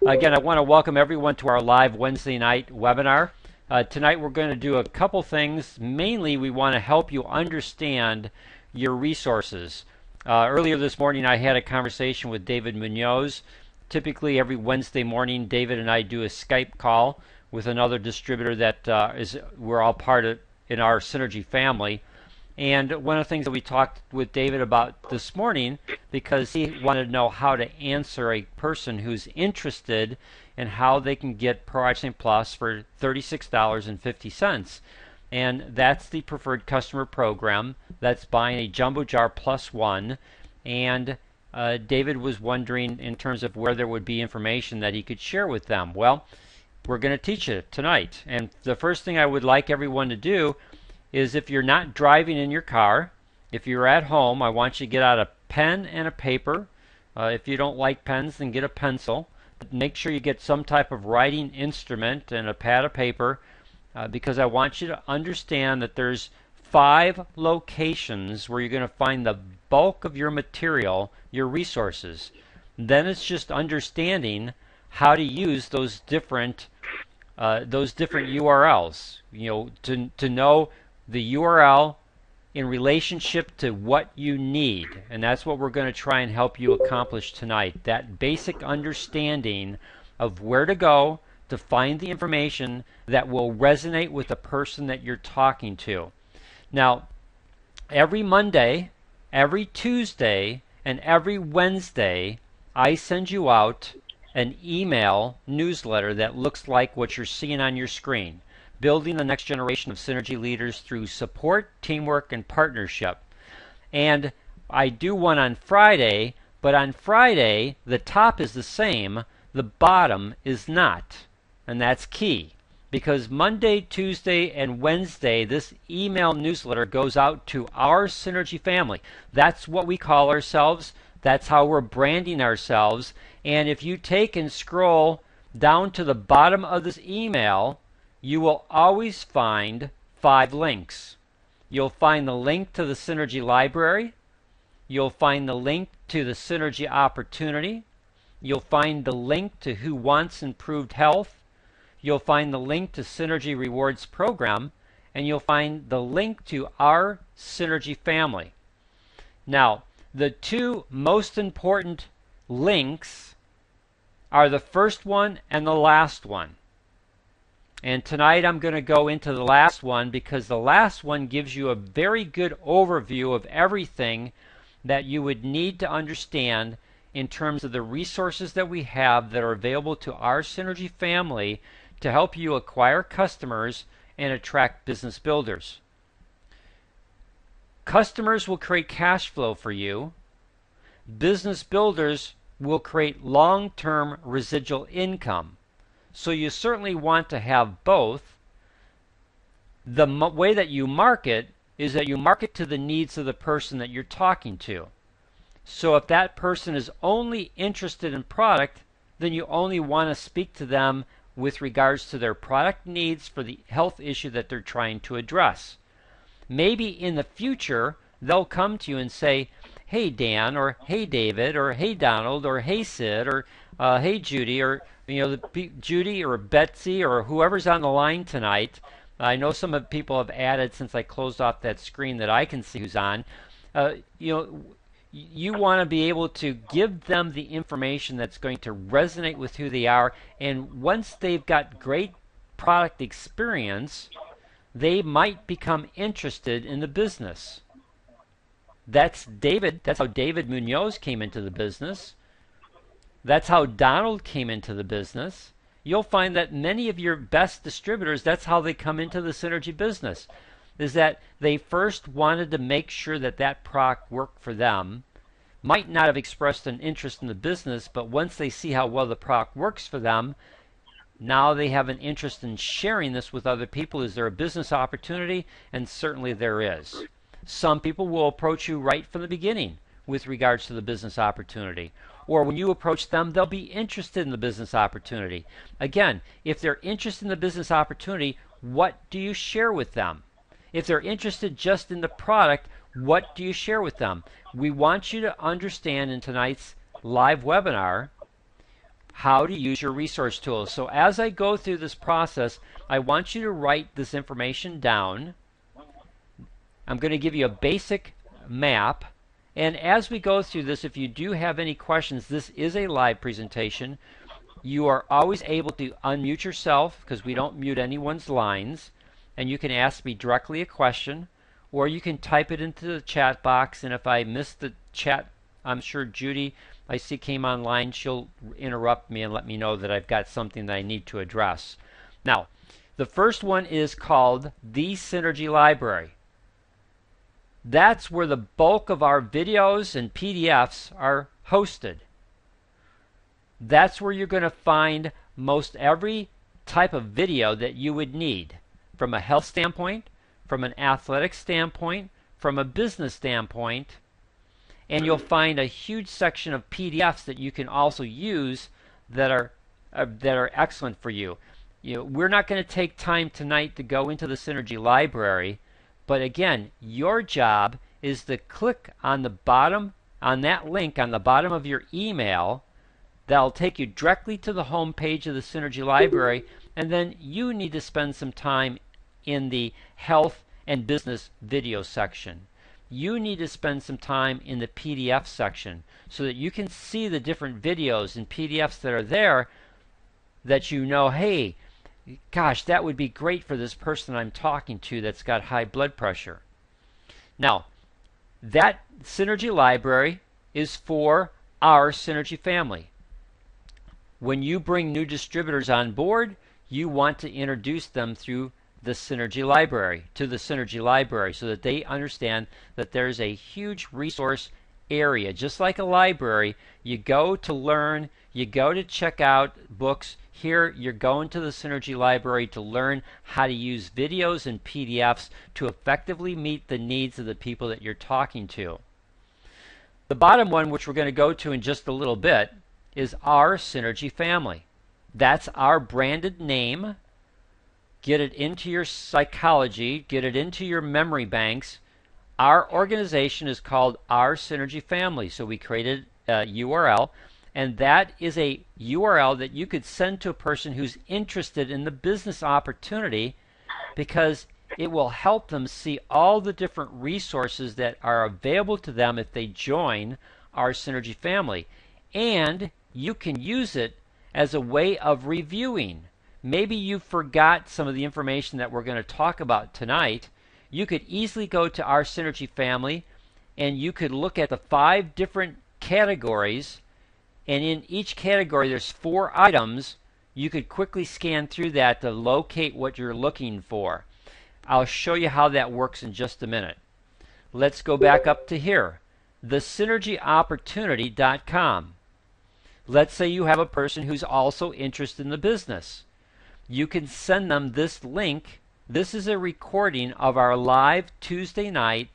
Again, I want to welcome everyone to our live Wednesday night webinar. Tonight we're going to do a couple things. Mainly, we want to help you understand your resources. Earlier this morning, I had a conversation with David Munoz. Typically, every Wednesday morning, David and I do a Skype call with another distributor that we're all part of in our Synergy family. And one of the things that we talked with David about this morning, because he wanted to know how to answer a person who's interested in how they can get ProAction Plus for $36.50. And that's the Preferred Customer Program. That's buying a Jumbo Jar Plus One. And David was wondering in terms of where there would be information that he could share with them. Well, we're going to teach it tonight. And the first thing I would like everyone to do is, if you're not driving in your car, if you're at home, I want you to get out a pen and a paper. If you don't like pens, then get a pencil. Make sure you get some type of writing instrument and a pad of paper, because I want you to understand that there's 5 locations where you're going to find the bulk of your material, your resources. Then it's just understanding how to use those different URLs. You know, to know the URL in relationship to what you need. And that's what we're going to try and help you accomplish tonight. That basic understanding of where to go to find the information that will resonate with the person that you're talking to. Now, every Monday, every Tuesday, and every Wednesday, I send you out an email newsletter that looks like what you're seeing on your screen. Building the next generation of Synergy leaders through support, teamwork, and partnership. And I do one on Friday, but on Friday, the top is the same, the bottom is not. And that's key, because Monday, Tuesday, and Wednesday, this email newsletter goes out to our Synergy family. That's what we call ourselves. That's how we're branding ourselves. And if you take and scroll down to the bottom of this email, you will always find 5 links. You'll find the link to the Synergy Library. You'll find the link to the Synergy Opportunity. You'll find the link to Who Wants Improved Health. You'll find the link to Synergy Rewards Program. And you'll find the link to our Synergy family. Now, the 2 most important links are the first one and the last one. And tonight I'm going to go into the last one, because the last one gives you a very good overview of everything that you would need to understand in terms of the resources that we have that are available to our Synergy family to help you acquire customers and attract business builders. Customers will create cash flow for you. Business builders will create long-term residual income. So you certainly want to have both. The way that you market is that you market to the needs of the person that you're talking to. So if that person is only interested in product, then you only want to speak to them with regards to their product needs for the health issue that they're trying to address. Maybe in the future, they'll come to you and say, "Hey Dan," or "Hey David," or "Hey Donald," or "Hey Sid," or "Hey Judy," or Judy or Betsy or whoever's on the line tonight. I know some of the people have added since I closed off that screen that I can see who's on. You want to be able to give them the information that's going to resonate with who they are, and once they've got great product experience, they might become interested in the business. That's how David Munoz came into the business. That's how Donald came into the business. You'll find that many of your best distributors, that's how they come into the Synergy business, is that they first wanted to make sure that that product worked for them, might not have expressed an interest in the business, but once they see how well the product works for them, now they have an interest in sharing this with other people. Is there a business opportunity? And certainly there is. Some people will approach you right from the beginning with regards to the business opportunity. Or when you approach them, they'll be interested in the business opportunity. Again, if they're interested in the business opportunity, what do you share with them? If they're interested just in the product, what do you share with them? We want you to understand in tonight's live webinar how to use your resource tools. So as I go through this process, I want you to write this information down. I'm going to give you a basic map. And as we go through this, if you do have any questions, this is a live presentation. You are always able to unmute yourself because we don't mute anyone's lines. And you can ask me directly a question, or you can type it into the chat box. And if I miss the chat, I'm sure Judy, I see, came online. She'll interrupt me and let me know that I've got something that I need to address. Now, the first one is called the Synergy Library. That's where the bulk of our videos and PDFs are hosted. That's where you're going to find most every type of video that you would need from a health standpoint, from an athletic standpoint, from a business standpoint. And you'll find a huge section of PDFs that you can also use that are excellent for you. We're not going to take time tonight to go into the Synergy Library, but again, your job is to click on the bottom, on that link on the bottom of your email. That'll take you directly to the home page of the Synergy Library, and then you need to spend some time in the health and business video section. You need to spend some time in the PDF section so that you can see the different videos and PDFs that are there that you know, hey, gosh, that would be great for this person I'm talking to that's got high blood pressure. Now, that Synergy Library is for our Synergy family. When you bring new distributors on board, you want to introduce them through the Synergy Library, to the Synergy Library, so that they understand that there's a huge resource area. Just like a library, you go to learn, you go to check out books. Here, you're going to the Synergy Library to learn how to use videos and PDFs to effectively meet the needs of the people that you're talking to. The bottom one, which we're going to go to in just a little bit, is our Synergy family. That's our branded name. Get it into your psychology, get it into your memory banks. Our organization is called Our Synergy Family, so we created a URL, and that is a URL that you could send to a person who's interested in the business opportunity, because it will help them see all the different resources that are available to them if they join Our Synergy Family. And you can use it as a way of reviewing. Maybe you forgot some of the information that we're going to talk about tonight. You could easily go to Our Synergy Family and you could look at the 5 different categories, and in each category there's 4 items. You could quickly scan through that to locate what you're looking for. I'll show you how that works in just a minute. Let's go back up to here, thesynergyopportunity.com. Let's say you have a person who's also interested in the business. You can send them this link. This is a recording of our live Tuesday night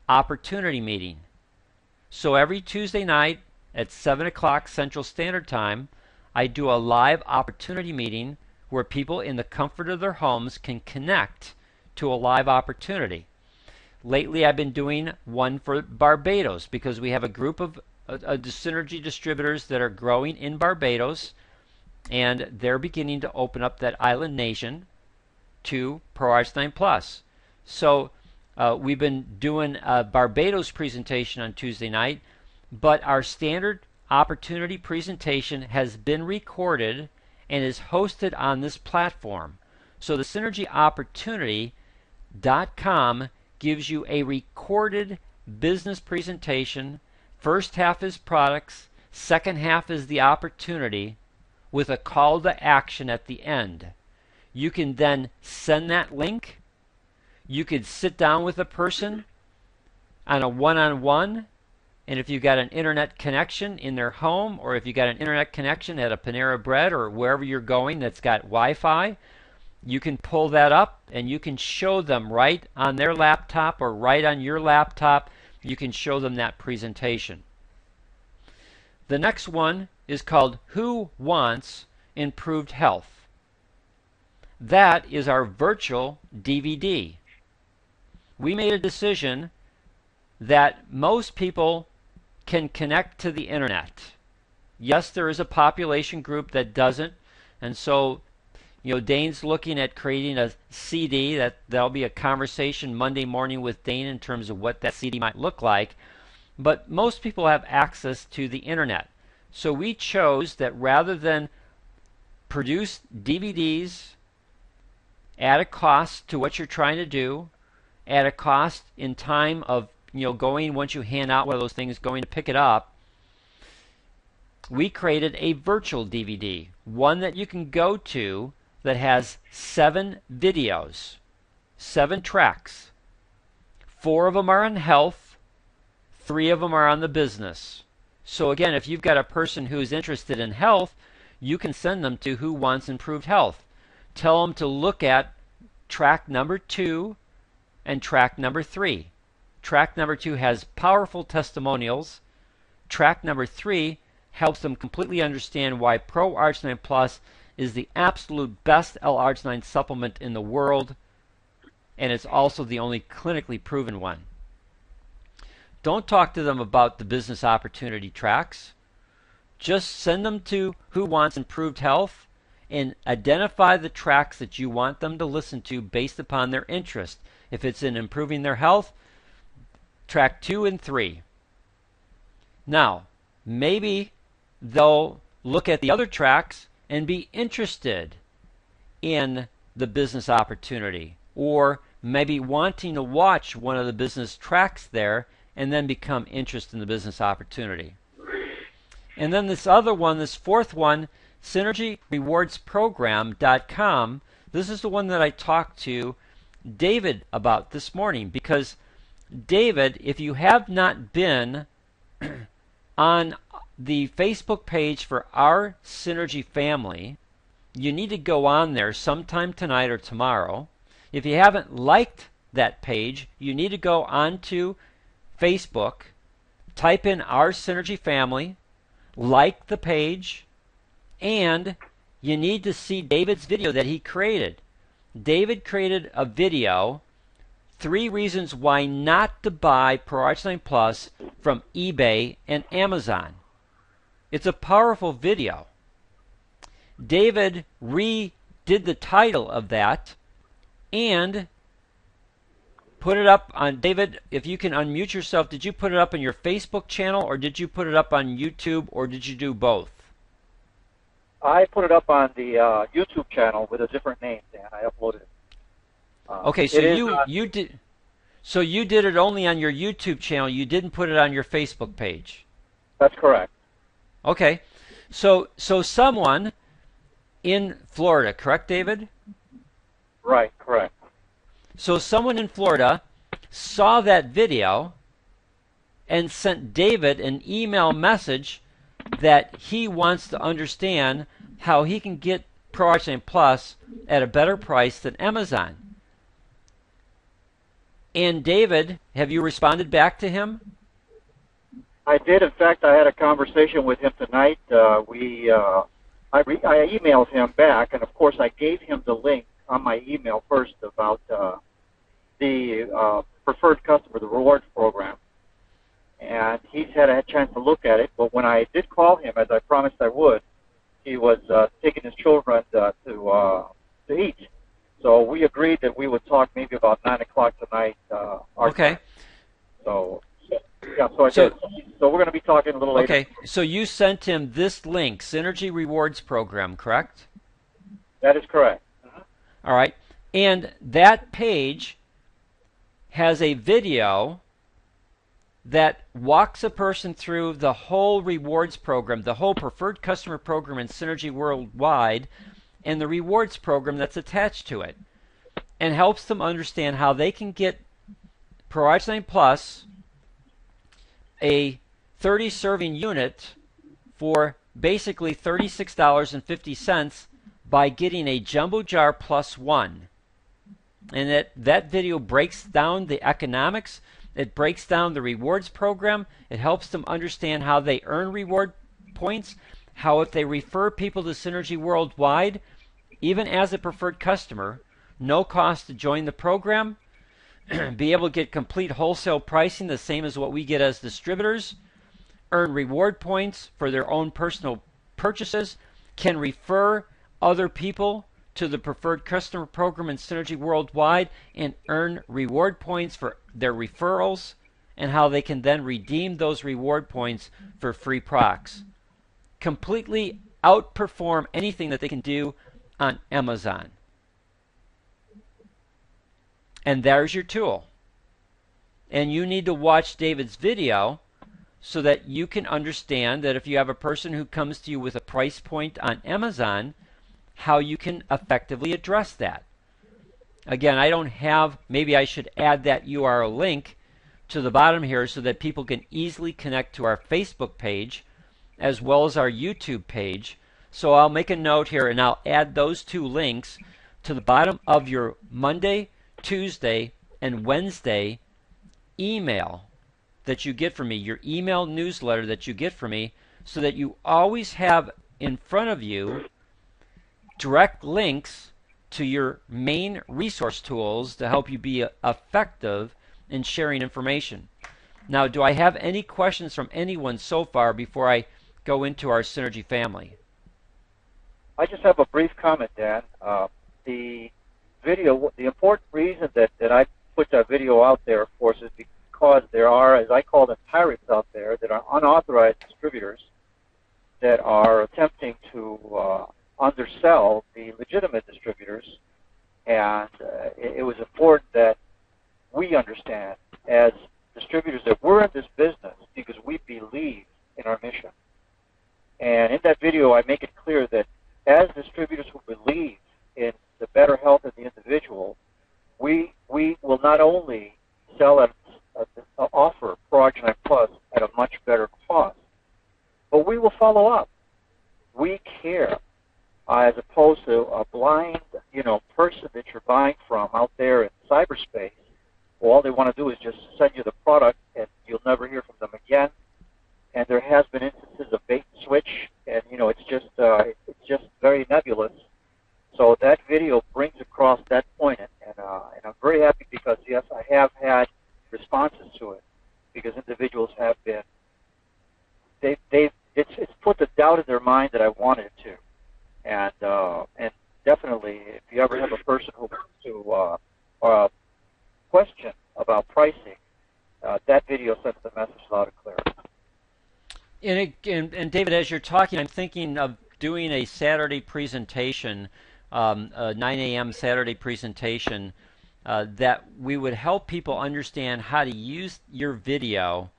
opportunity meeting. So every Tuesday night at 7 o'clock Central Standard Time, I do a live opportunity meeting where people in the comfort of their homes can connect to a live opportunity. Lately I've been doing one for Barbados because we have a group of Synergy distributors that are growing in Barbados, and they're beginning to open up that island nation to ProArts9 Plus. So we've been doing a Barbados presentation on Tuesday night, but our standard opportunity presentation has been recorded and is hosted on this platform. So the synergyopportunity.com gives you a recorded business presentation. First half is products, second half is the opportunity, with a call to action at the end. You can then send that link. You could sit down with a person on a one-on-one, and if you've got an internet connection in their home, or if you've got an internet connection at a Panera Bread or wherever you're going that's got Wi-Fi, you can pull that up and you can show them right on their laptop or right on your laptop. You can show them that presentation. The next one is called Who Wants Improved Health? That is our virtual DVD. We made a decision that most people can connect to the internet. Yes, there is a population group that doesn't, and so Dane's looking at creating a CD. That'll be a conversation Monday morning with Dane in terms of what that CD might look like. But most people have access to the internet. So we chose that rather than produce DVDs at a cost to what you're trying to do, at a cost in time of going, once you hand out one of those things, going to pick it up, we created a virtual DVD, one that you can go to that has 7 videos, 7 tracks. 4 of them are on health, 3 of them are on the business. So again, if you've got a person who's interested in health, you can send them to Who Wants Improved Health. Tell them to look at track number 2 and track number 3. Track number 2 has powerful testimonials. Track number 3 helps them completely understand why Pro-Arginine Plus is the absolute best L-arginine supplement in the world, and it's also the only clinically proven one. Don't talk to them about the business opportunity tracks. Just send them to Who Wants Improved Health and identify the tracks that you want them to listen to based upon their interest. If it's in improving their health, track 2 and 3. Now, maybe they'll look at the other tracks and be interested in the business opportunity, or maybe wanting to watch one of the business tracks there and then become interested in the business opportunity. And then this other one, this fourth one, synergyrewardsprogram.com, this is the one that I talked to David about this morning, because David, if you have not been on the Facebook page for our Synergy family, you need to go on there sometime tonight or tomorrow. If you haven't liked that page, you need to go onto Facebook, type in our Synergy family, like the page, and you need to see David's video that he created. David created a video, 3 reasons why not to buy Pro-Arginine Plus from eBay and Amazon. It's a powerful video. David redid the title of that and put it up on, David, if you can unmute yourself, did you put it up on your Facebook channel, or did you put it up on YouTube, or did you do both? I put it up on the YouTube channel with a different name, Dan. I uploaded it. Okay, so you did it only on your YouTube channel. You didn't put it on your Facebook page. That's correct. Okay, so someone in Florida, correct, David? Right, correct. So someone in Florida saw that video and sent David an email message that he wants to understand how he can get Pro-Arginine Plus at a better price than Amazon. And David, have you responded back to him? I did. In fact, I had a conversation with him tonight. I emailed him back, and of course I gave him the link on my email first about the preferred customer, the rewards program. And he's had a chance to look at it, but when I did call him, as I promised I would, he was taking his children to eat. So we agreed that we would talk maybe about 9 o'clock tonight. Okay. Time. So, yeah, so I did. So we're going to be talking a little later. Okay, so you sent him this link, Synergy Rewards Program, correct? That is correct. All right, and that page has a video that walks a person through the whole rewards program, the whole preferred customer program in Synergy worldwide, and the rewards program that's attached to it, and helps them understand how they can get Pro-Arginine Plus, a 30-serving unit, for basically $36.50 by getting a jumbo jar plus 1. And that video breaks down the economics. It breaks down the rewards program. It helps them understand how they earn reward points, how if they refer people to Synergy Worldwide, even as a preferred customer, no cost to join the program, be able to get complete wholesale pricing, the same as what we get as distributors, earn reward points for their own personal purchases, can refer other people to the Preferred Customer Program and Synergy Worldwide and earn reward points for their referrals, and how they can then redeem those reward points for free products. Completely outperform anything that they can do on Amazon. And there's your tool. And you need to watch David's video so that you can understand that if you have a person who comes to you with a price point on Amazon, how you can effectively address that. Again, I don't have, maybe I should add that URL link to the bottom here so that people can easily connect to our Facebook page as well as our YouTube page. So I'll make a note here and I'll add those two links to the bottom of your Monday, Tuesday, and Wednesday email that you get from me, your email newsletter that you get from me, so that you always have in front of you direct links to your main resource tools to help you be effective in sharing information. Now, do I have any questions from anyone so far before I go into our Synergy family? I just have a brief comment, Dan. The video, the important reason that I put that video out there, of course, is because there are, as I call them, pirates out there that are unauthorized distributors that are attempting to undersell the legitimate distributors, and it was important that we understand as distributors that we're in this business because we believe in our mission. And in that video, I make it clear that as distributors who believe in the better health of the individual, we will not only sell and offer Progenite Plus at a much better cost, but we will follow up. We care, as opposed to a blind, person that you're buying from out there in cyberspace. Well, all they want to do is just send you the product, and you'll never hear from them again. And there has been instances of bait and switch, and it's just very nebulous. So that video brings across that point, and I'm very happy because yes, I have had responses to it because individuals have been it's put the doubt in their mind that I wanted it to, and definitely if you ever have a person who wants to question about pricing, that video sends the message loud and clear. And David, as you're talking, I'm thinking of doing a Saturday presentation, a 9 a.m. Saturday presentation, that we would help people understand how to use your video,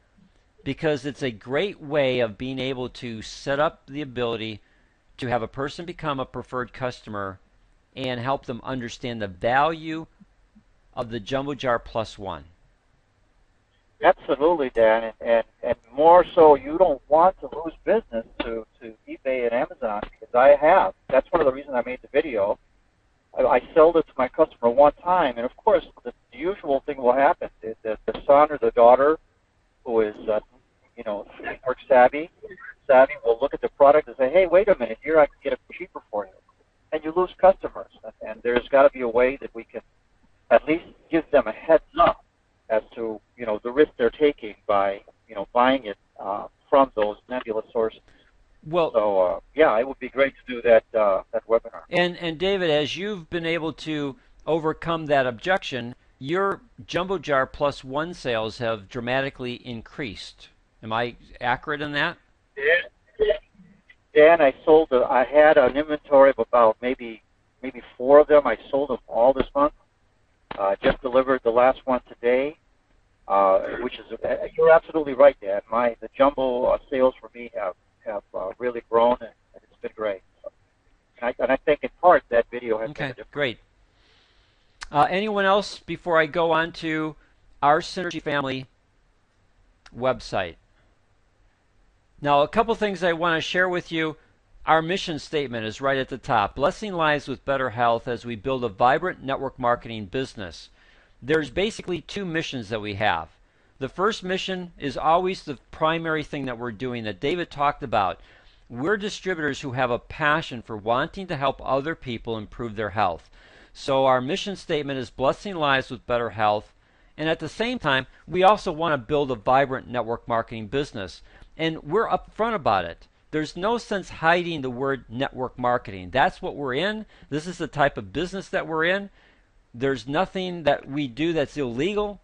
because it's a great way of being able to set up the ability to have a person become a preferred customer and help them understand the value of the Jumbo Jar Plus One. Absolutely, Dan, and more so, you don't want to lose business to eBay and Amazon, because I have. That's one of the reasons I made the video. I sold it to my customer one time, and of course, the usual thing will happen. The son or the daughter, who is, network savvy, will look at the product and say, "Hey, wait a minute, here I can get it cheaper for you," and you lose customers. And there's got to be a way that we can at least give them a heads up as to the risk they're taking by buying it from those nebulous sources. Well, so it would be great to do that webinar. And David, as you've been able to overcome that objection, your Jumbo Jar Plus One sales have dramatically increased. Am I accurate in that? Dan, I had an inventory of about maybe 4 of them. I sold them all this month. Just delivered the last one today, which is, you're absolutely right, Dan. The jumbo sales for me have really grown, and it's been great. And I think in part that video has been a difference. Great. Anyone else before I go on to our Synergy Family website? Now, a couple things I want to share with you. Our mission statement is right at the top. Blessing lives with better health as we build a vibrant network marketing business. There's basically 2 missions that we have. The first mission is always the primary thing that we're doing that David talked about. We're distributors who have a passion for wanting to help other people improve their health. So our mission statement is blessing lives with better health. And at the same time, we also want to build a vibrant network marketing business. And we're upfront about it. There's no sense hiding the word network marketing. That's what we're in. This is the type of business that we're in. There's nothing that we do that's illegal.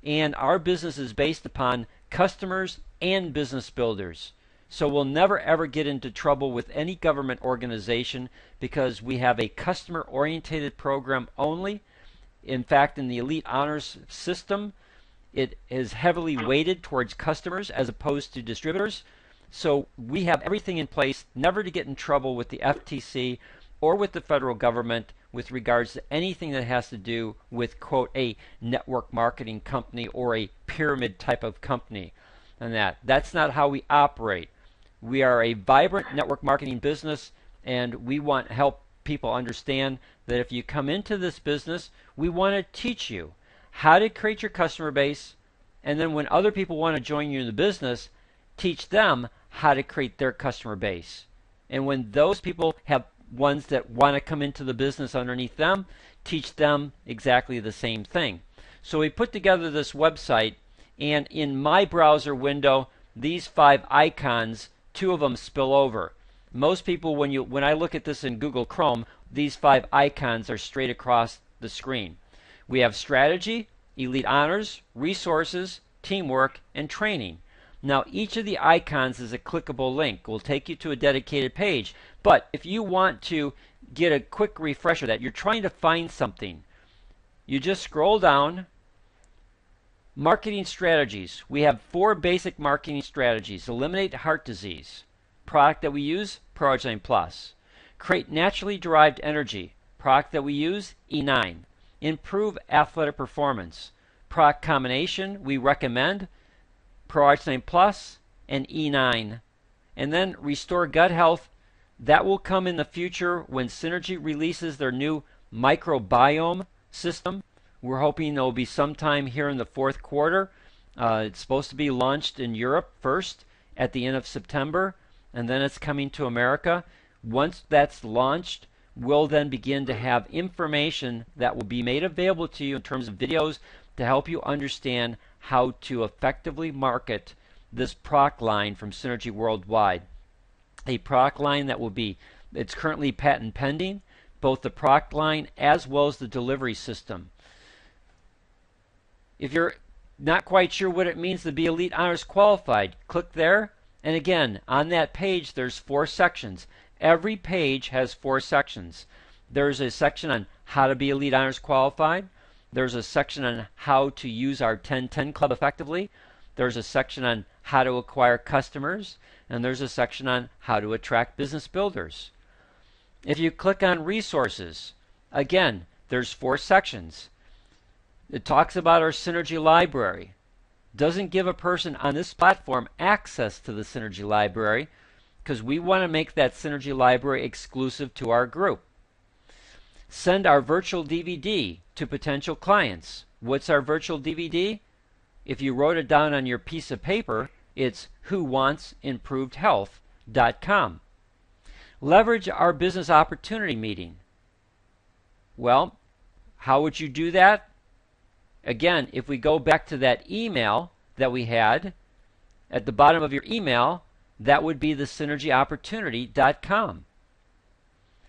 And our business is based upon customers and business builders. So we'll never ever get into trouble with any government organization because we have a customer oriented program only. In fact, in the Elite Honors system, it is heavily weighted towards customers as opposed to distributors. So we have everything in place never to get in trouble with the FTC or with the federal government with regards to anything that has to do with, quote, a network marketing company or a pyramid type of company. And that's not how we operate. We are a vibrant network marketing business, and we want to help people understand that if you come into this business, we want to teach you how to create your customer base, and then when other people want to join you in the business, teach them how to create their customer base. And when those people have ones that want to come into the business underneath them, teach them exactly the same thing. So we put together this website, and in my browser window, these 5 icons, 2 of them spill over. Most people, when I look at this in Google Chrome, these 5 icons are straight across the screen. We have strategy, elite honors, resources, teamwork, and training. Now each of the icons is a clickable link. Will take you to a dedicated page. But if you want to get a quick refresher that you're trying to find something, you just scroll down. Marketing strategies. We have 4 basic marketing strategies. Eliminate heart disease. Product that we use, ProArginine Plus. Create naturally derived energy. Product that we use, E9. Improve athletic performance. Product combination we recommend, ProArginine Plus and E9. And then restore gut health. That will come in the future when Synergy releases their new microbiome system. We're hoping there will be sometime here in the 4th quarter. It's supposed to be launched in Europe first at the end of September, and then it's coming to America. Once that's launched, we'll then begin to have information that will be made available to you in terms of videos to help you understand how to effectively market this product line from Synergy Worldwide. A product line that will be, it's currently patent pending, both the product line as well as the delivery system. If you're not quite sure what it means to be Elite Honors qualified, click there. And again, on that page, there's 4 sections. Every page has 4 sections. There's a section on how to be Elite Honors qualified. There's a section on how to use our 10-10 Club effectively. There's a section on how to acquire customers. And there's a section on how to attract business builders. If you click on resources, again, there's 4 sections. It talks about our Synergy library. Doesn't give a person on this platform access to the Synergy library because we want to make that Synergy library exclusive to our group. Send our virtual DVD to potential clients. What's our virtual DVD? If you wrote it down on your piece of paper, it's whowantsimprovedhealth.com. Leverage our business opportunity meeting. Well, how would you do that? Again, if we go back to that email that we had, at the bottom of your email, that would be the synergyopportunity.com.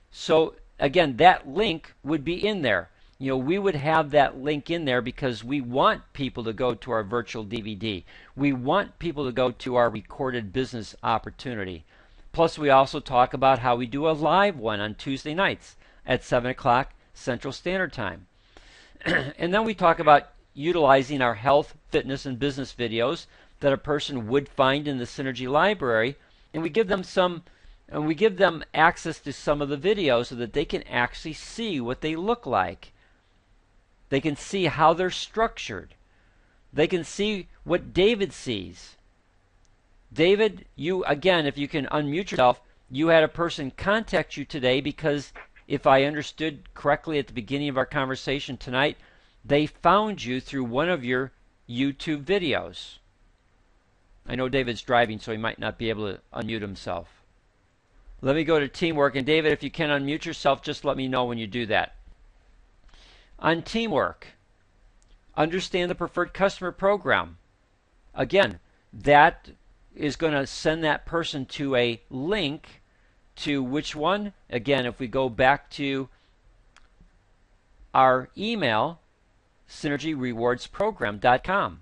So again, that link would be in there. We would have that link in there because we want people to go to our virtual DVD. We want people to go to our recorded business opportunity. Plus, we also talk about how we do a live one on Tuesday nights at 7 o'clock Central Standard Time. And then we talk about utilizing our health, fitness, and business videos that a person would find in the Synergy library, and we give them access to some of the videos so that they can actually see what they look like. They can see how they're structured. They can see what David sees. David, you again, if you can unmute yourself, you had a person contact you today because if I understood correctly at the beginning of our conversation tonight, they found you through one of your YouTube videos. I know David's driving, so he might not be able to unmute himself. Let me go to teamwork. And David, if you can unmute yourself, just let me know when you do that. On teamwork, understand the preferred customer program. Again, that is going to send that person to a link to which one? Again, if we go back to our email, synergyrewardsprogram.com.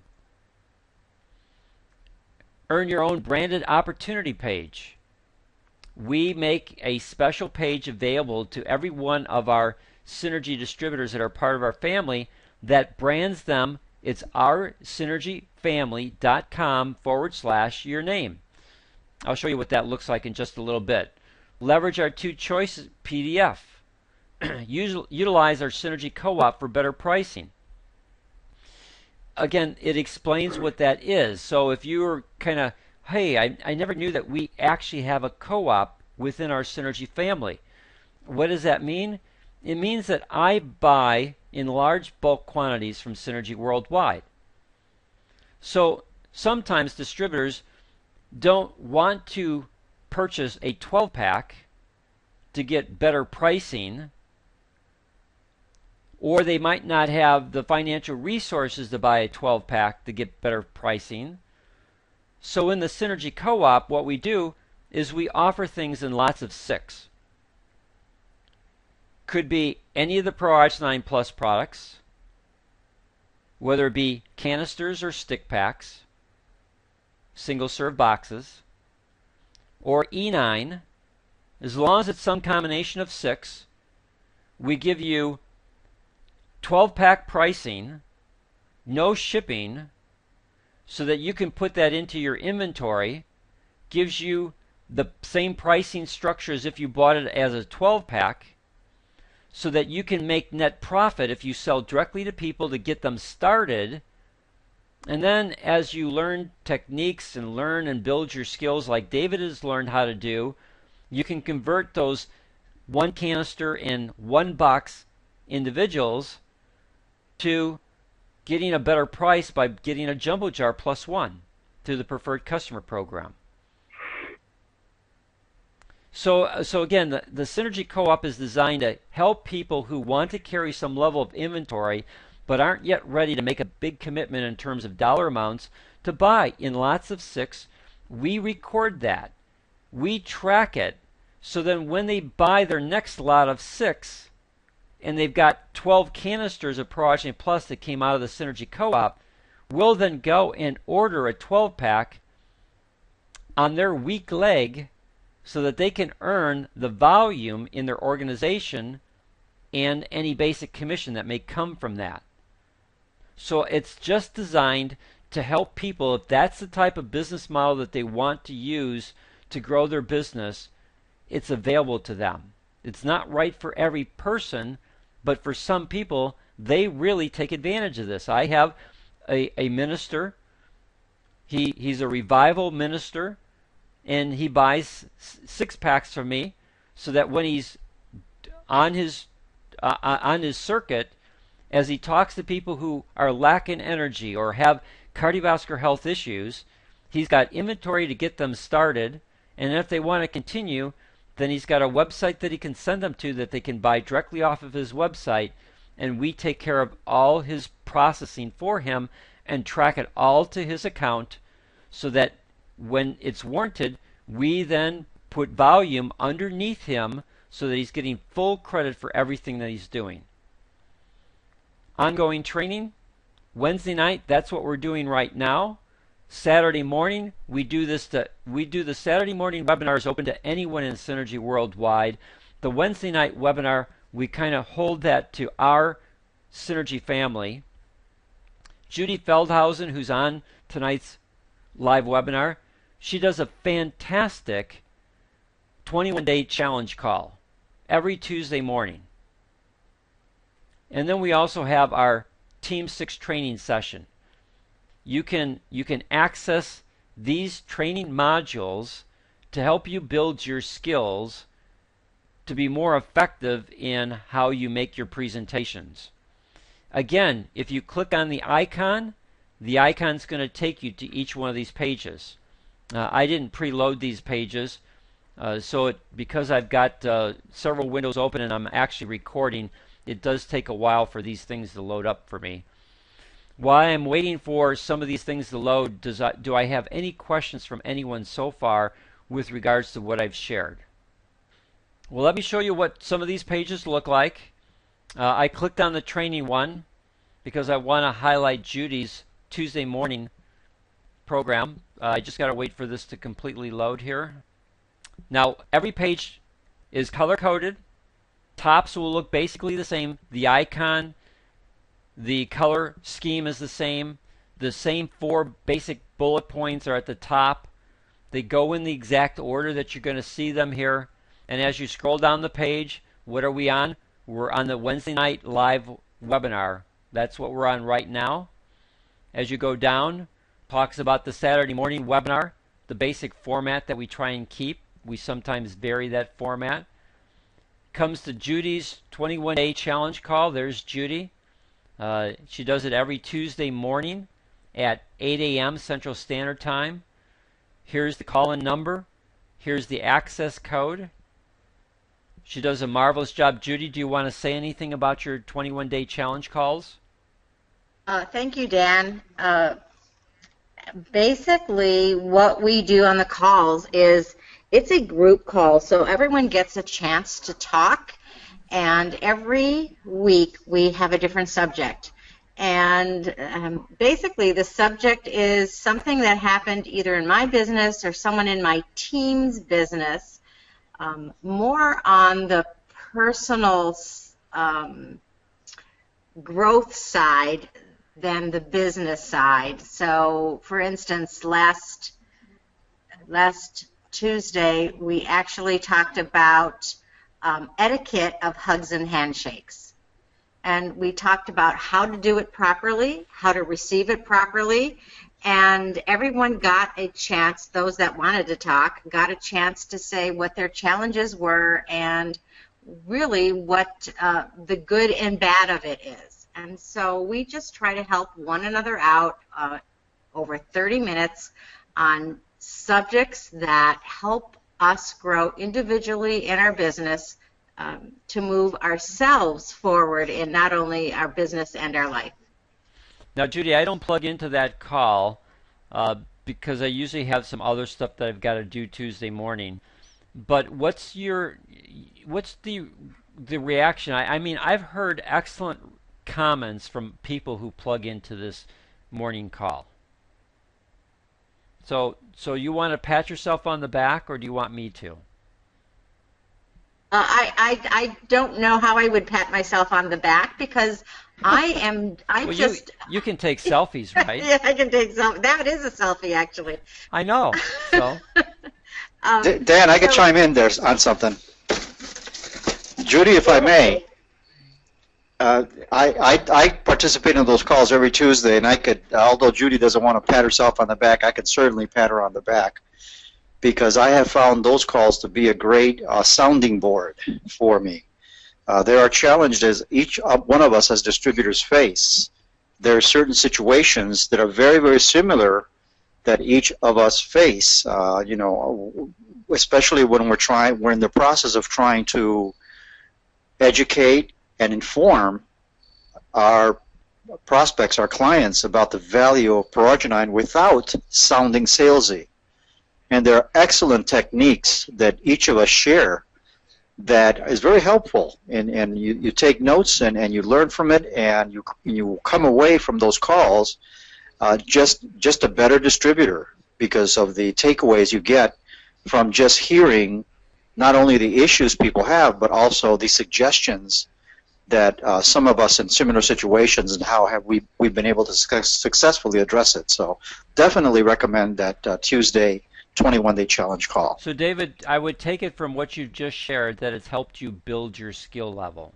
Earn your own branded opportunity page. We make a special page available to every one of our Synergy distributors that are part of our family that brands them. It's oursynergyfamily.com/your name. I'll show you what that looks like in just a little bit. Leverage our 2 choices PDF. Utilize our Synergy Co-op for better pricing. Again, it explains what that is. So if you're kind of, hey, I never knew that we actually have a co-op within our Synergy family. What does that mean? It means that I buy in large bulk quantities from Synergy worldwide. So sometimes distributors don't want to purchase a 12-pack to get better pricing, or they might not have the financial resources to buy a 12-pack to get better pricing. So in the Synergy Co-op, what we do is we offer things in lots of 6. Could be any of the Pro Arginine Plus products, whether it be canisters or stick packs, single serve boxes, or E9. As long as it's some combination of 6, we give you 12-pack pricing, no shipping, so that you can put that into your inventory. Gives you the same pricing structure as if you bought it as a 12-pack, so that you can make net profit if you sell directly to people to get them started. And then as you learn techniques and learn and build your skills like David has learned how to do, you can convert those 1 canister and 1 box individuals to getting a better price by getting a jumbo jar +1 through the preferred customer program. So again, the Synergy Co-op is designed to help people who want to carry some level of inventory but aren't yet ready to make a big commitment in terms of dollar amounts to buy in lots of 6. We record that. We track it, so then when they buy their next lot of 6 and they've got 12 canisters of Pro Arginine Plus that came out of the Synergy Co-op, we'll then go and order a 12-pack on their weak leg so that they can earn the volume in their organization and any basic commission that may come from that. So it's just designed to help people, if that's the type of business model that they want to use to grow their business, it's available to them. It's not right for every person, but for some people, they really take advantage of this. I have a minister. He's a revival minister, and he buys 6 packs from me so that when he's on his circuit, as he talks to people who are lacking energy or have cardiovascular health issues, he's got inventory to get them started, and if they want to continue, then he's got a website that he can send them to that they can buy directly off of his website, and we take care of all his processing for him and track it all to his account so that when it's warranted, we then put volume underneath him so that he's getting full credit for everything that he's doing. Ongoing training, Wednesday night, that's what we're doing right now. Saturday morning, we do the Saturday morning webinars open to anyone in Synergy worldwide. The Wednesday night webinar, we kind of hold that to our Synergy family. Judy Feldhausen, who's on tonight's live webinar, she does a fantastic 21-day challenge call every Tuesday morning. And then we also have our Team 6 training session. You can access these training modules to help you build your skills to be more effective in how you make your presentations. Again, if you click on the icon's going to take you to each one of these pages. I didn't preload these pages, because I've got several windows open and I'm actually recording, it does take a while for these things to load up for me. While I'm waiting for some of these things to load, do I have any questions from anyone so far with regards to what I've shared? Well, let me show you what some of these pages look like. I clicked on the training one because I want to highlight Judys' Tuesday morning program. I just got to wait for this to completely load here. Now, every page is color-coded. Tops will look basically the same. The icon, the color scheme is the same. The same 4 basic bullet points are at the top. They go in the exact order that you're going to see them here. And as you scroll down the page, what are we on? We're on the Wednesday night live webinar. That's what we're on right now. As you go down, talks about the Saturday morning webinar, the basic format that we try and keep. We sometimes vary that format. Comes to Judys' 21-day challenge call. There's Judy. She does it every Tuesday morning at 8 a.m. Central Standard Time. Here's the call-in number. Here's the access code. She does a marvelous job. Judy, do you want to say anything about your 21-day challenge calls? Thank you, Dan. Basically, what we do on the calls is it's a group call, so everyone gets a chance to talk, and every week we have a different subject. And basically, the subject is something that happened either in my business or someone in my team's business. More on the personal growth side than the business side. So, for instance, last Tuesday, we actually talked about etiquette of hugs and handshakes. And we talked about how to do it properly, how to receive it properly, and everyone got a chance, those that wanted to talk, got a chance to say what their challenges were and really what the good and bad of it is. And so we just try to help one another out over 30 minutes on subjects that help us grow individually in our business to move ourselves forward in not only our business and our life. Now, Judy, I don't plug into that call because I usually have some other stuff that I've got to do Tuesday morning. But what's the reaction? I mean, I've heard excellent comments from people who plug into this morning call. So you want to pat yourself on the back, or do you want me to? I don't know how I would pat myself on the back because you can take selfies, right? Yeah, I can take selfies. That is a selfie, actually. I know. So. Dan, I could chime in there on something. Judy, if I may, I participate in those calls every Tuesday, and I could, although Judy doesn't want to pat herself on the back, I could certainly pat her on the back, because I have found those calls to be a great sounding board for me. There are challenges each one of us as distributors face. There are certain situations that are very, very similar that each of us face. You know, especially when we're in the process of trying to educate and inform our prospects, our clients, about the value of progenine without sounding salesy. And there are excellent techniques that each of us share that is very helpful, and you take notes and you learn from it, and you come away from those calls just a better distributor because of the takeaways you get from just hearing not only the issues people have, but also the suggestions that some of us in similar situations and how have we've been able to successfully address it. So definitely recommend that Tuesday 21-day challenge call. So David, I would take it from what you just shared that it's helped you build your skill level.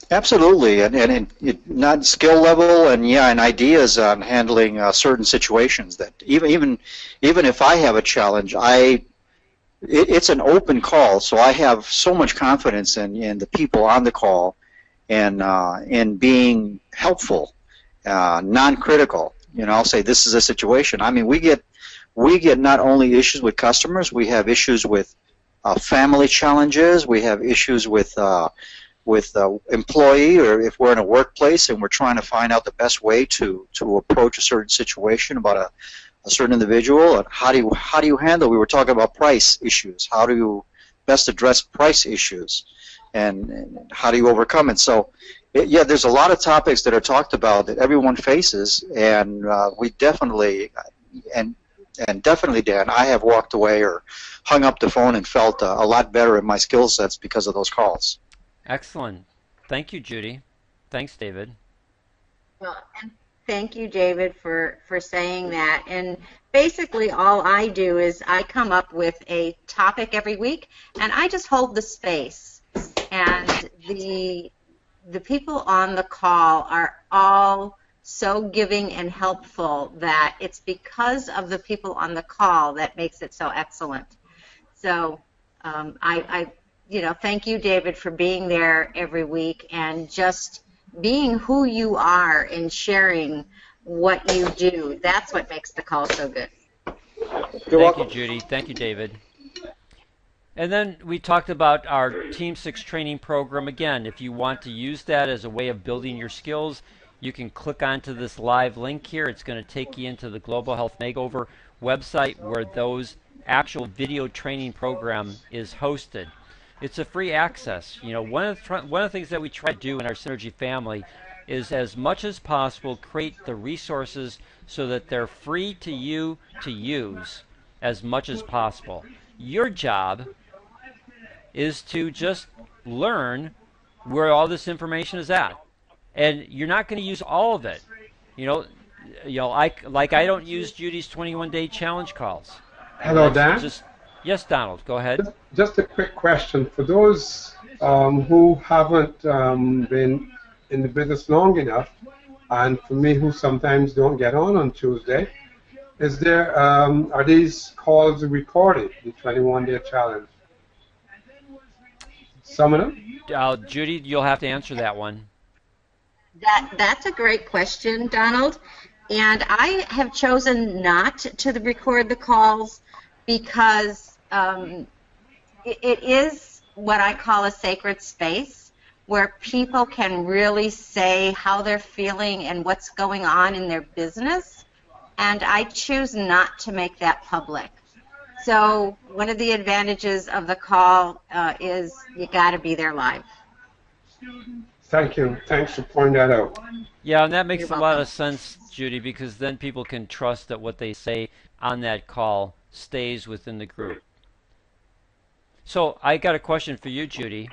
Absolutely, and not skill level, and ideas on handling certain situations. That even if I have a challenge, it's an open call, so I have so much confidence in the people on the call, and in being helpful, non-critical. You know, I'll say this is a situation. I mean, we get not only issues with customers, we have issues with family challenges, we have issues with with the employee, or if we're in a workplace and we're trying to find out the best way to approach a certain situation about a certain individual, and how do you handle? We were talking about price issues. How do you best address price issues, and how do you overcome it? So, yeah, there's a lot of topics that are talked about that everyone faces, and we definitely and definitely, Dan, I have walked away or hung up the phone and felt a lot better in my skill sets because of those calls. Excellent. Thank you, Judy. Thanks, David. Well, and thank you, David, for saying that. And basically all I do is I come up with a topic every week, and I just hold the space. And the people on the call are all so giving and helpful that it's because of the people on the call that makes it so excellent. So I thank you, David, for being there every week and just being who you are and sharing what you do. That's what makes the call so good. Thank you, Judy. Thank you, David. And then we talked about our Team 6 training program. Again, if you want to use that as a way of building your skills, you can click onto this live link here. It's going to take you into the Global Health Makeover website where those actual video training program is hosted. It's a free access. You know, one of the things that we try to do in our Synergy family is, as much as possible, create the resources so that they're free to you to use as much as possible. Your job is to just learn where all this information is at, and you're not going to use all of it. I don't use Judy's 21-day challenge calls. Hello, Dan. Yes, Donald, go ahead. Just a quick question. For those who haven't been in the business long enough, and for me who sometimes don't get on Tuesday, are these calls recorded, the 21-day challenge? Some of them? Judy, you'll have to answer that one. That's a great question, Donald. And I have chosen not to record the calls because it is what I call a sacred space where people can really say how they're feeling and what's going on in their business, and I choose not to make that public. So one of the advantages of the call is you got to be there live. Thank you. Thanks for pointing that out. Yeah, and that makes a lot of sense, Judy, because then people can trust that what they say on that call stays within the group. So I got a question for you, Judy.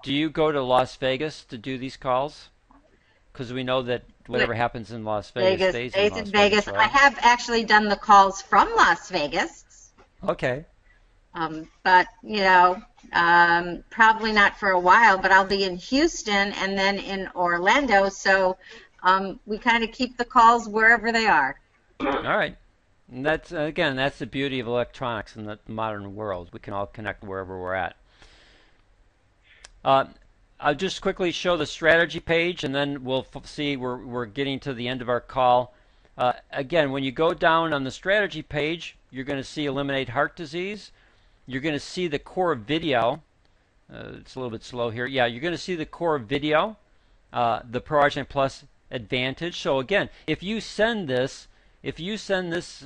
Do you go to Las Vegas to do these calls? Because we know that whatever happens in Las Vegas stays in Las Vegas. Right? I have actually done the calls from Las Vegas. Okay. But, probably not for a while, but I'll be in Houston and then in Orlando, so we kind of keep the calls wherever they are. All right. And that's the beauty of electronics in the modern world. We can all connect wherever we're at. I'll just quickly show the strategy page, and then we'll see we're getting to the end of our call. Again, when you go down on the strategy page, you're going to see eliminate heart disease. You're going to see the core video. It's a little bit slow here. Yeah, you're going to see the core video, the ProArgent Plus Advantage. So again, if you send this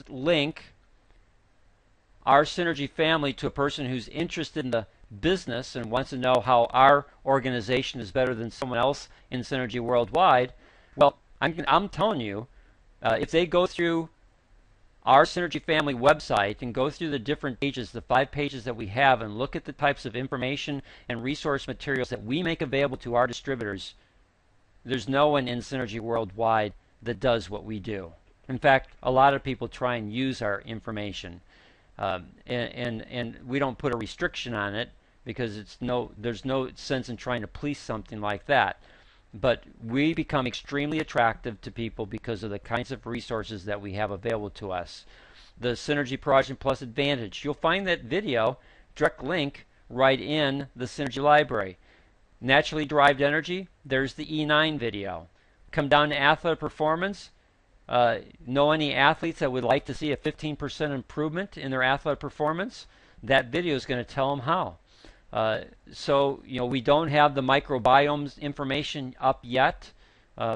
link, our Synergy family, to a person who's interested in the business and wants to know how our organization is better than someone else in Synergy worldwide, well, I'm telling you, if they go through our Synergy family website and go through the different pages, the 5 pages that we have, and look at the types of information and resource materials that we make available to our distributors, there's no one in Synergy worldwide that does what we do. In fact, a lot of people try and use our information, and we don't put a restriction on it because there's no sense in trying to police something like that. But we become extremely attractive to people because of the kinds of resources that we have available to us. The Synergy ProArgent Plus Advantage, you'll find that video, direct link, right in the Synergy library. Naturally derived energy, there's the E9 video. Come down to athletic performance. Know any athletes that would like to see a 15% improvement in their athletic performance? That video is going to tell them how. So, we don't have the microbiomes information up yet.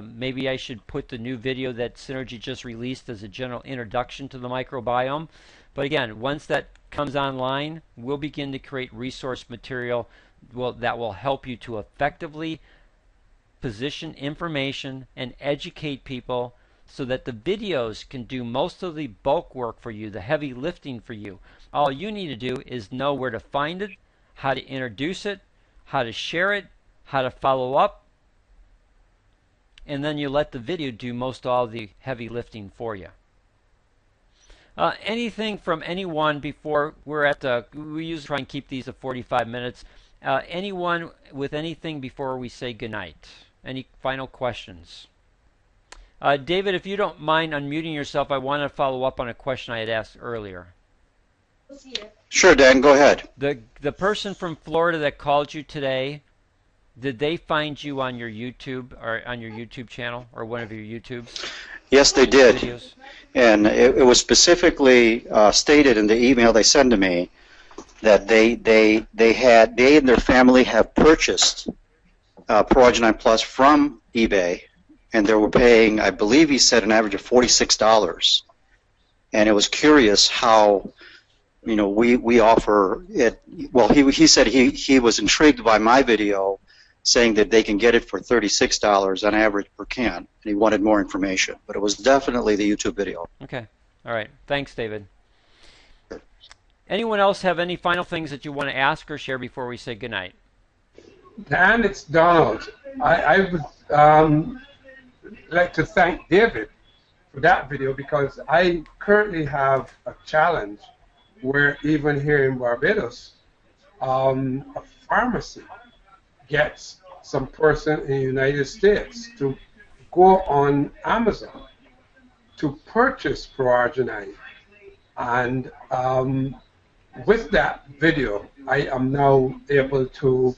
Maybe I should put the new video that Synergy just released as a general introduction to the microbiome. But again, once that comes online, we'll begin to create resource material that will help you to effectively position information and educate people so that the videos can do most of the bulk work for you, the heavy lifting for you. All you need to do is know where to find it, how to introduce it, how to share it, how to follow up, and then you let the video do most all the heavy lifting for you. Anything from anyone before we're at we usually try and keep these at 45 minutes. Anyone with anything before we say goodnight? Any final questions? David, if you don't mind unmuting yourself, I want to follow up on a question I had asked earlier. Sure, Dan, go ahead. The person from Florida that called you today, did they find you on your YouTube or on your YouTube channel or one of your YouTubes? Yes, they did. Videos? And it was specifically stated in the email they sent to me that they and their family have purchased Proagenine Plus from eBay, and they were paying, I believe he said, an average of $46. And it was curious how, we offer it. Well, he said he was intrigued by my video, saying that they can get it for $36 on average per can, and he wanted more information. But it was definitely the YouTube video. Okay. All right. Thanks, David. Anyone else have any final things that you want to ask or share before we say goodnight? Dan, it's Donald. I would like to thank David for that video, because I currently have a challenge where even here in Barbados, a pharmacy gets some person in the United States to go on Amazon to purchase Proagenine. And with that video, I am now able to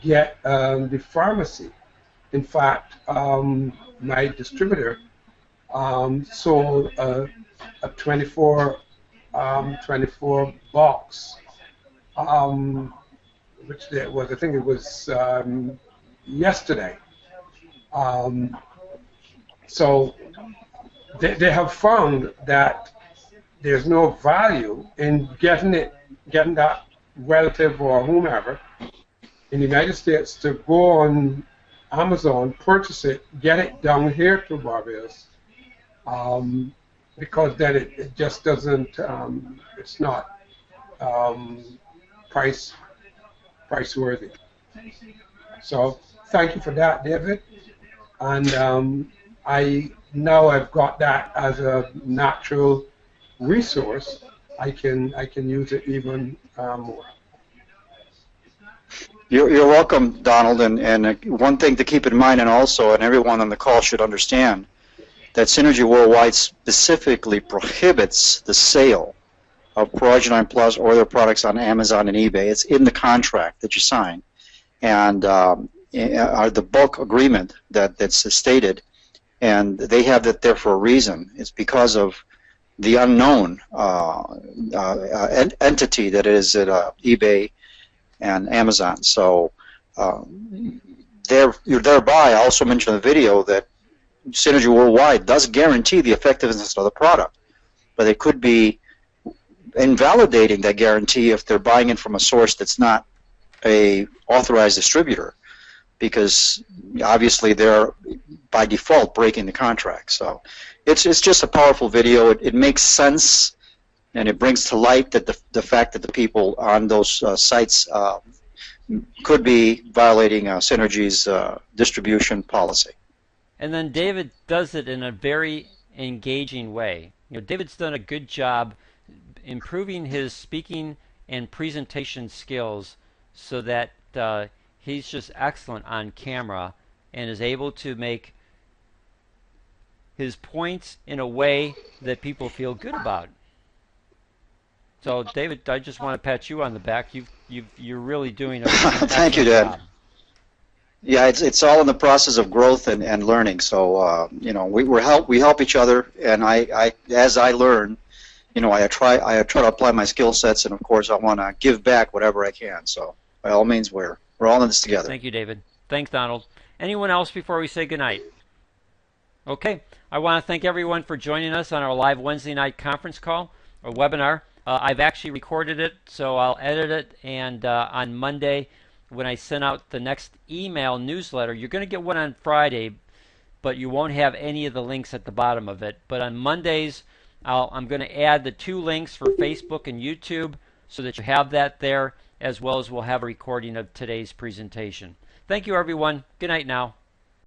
get the pharmacy. In fact, my distributor sold a 24 box, which there was, I think it was yesterday. So they have found that there's no value in getting that relative or whomever in the United States to go on Amazon, purchase it, get it down here to Barbados, because then it just doesn't, it's not price worthy. So thank you for that, David. And I've got that as a natural resource. I can use it even more. You're welcome, Donald. And one thing to keep in mind, and also, and everyone on the call should understand, that Synergy Worldwide specifically prohibits the sale of Proagenine Plus or their products on Amazon and eBay. It's in the contract that you sign, and the bulk agreement that's stated, and they have that there for a reason. It's because of the unknown entity that is at eBay and Amazon. So thereby, I also mentioned in the video that Synergy Worldwide does guarantee the effectiveness of the product, but it could be invalidating that guarantee if they're buying it from a source that's not a authorized distributor, because obviously they're by default breaking the contract. So it's just a powerful video. It makes sense, and it brings to light that the fact that the people on those sites could be violating Synergy's distribution policy. And then David does it in a very engaging way. David's done a good job improving his speaking and presentation skills so that he's just excellent on camera and is able to make his points in a way that people feel good about. So, David, I just want to pat you on the back. You're really doing a thank you, Dad. Yeah, it's all in the process of growth and learning. So we help each other, and I as I learn, I try to apply my skill sets, and of course I want to give back whatever I can. So by all means, we're all in this together. Thank you, David. Thanks, Donald. Anyone else before we say goodnight? Okay. I want to thank everyone for joining us on our live Wednesday night conference call or webinar. I've actually recorded it, so I'll edit it, and on Monday when I send out the next email newsletter, you're going to get one on Friday, but you won't have any of the links at the bottom of it. But on Mondays, I'm going to add the 2 links for Facebook and YouTube so that you have that there, as well as we'll have a recording of today's presentation. Thank you, everyone. Good night now.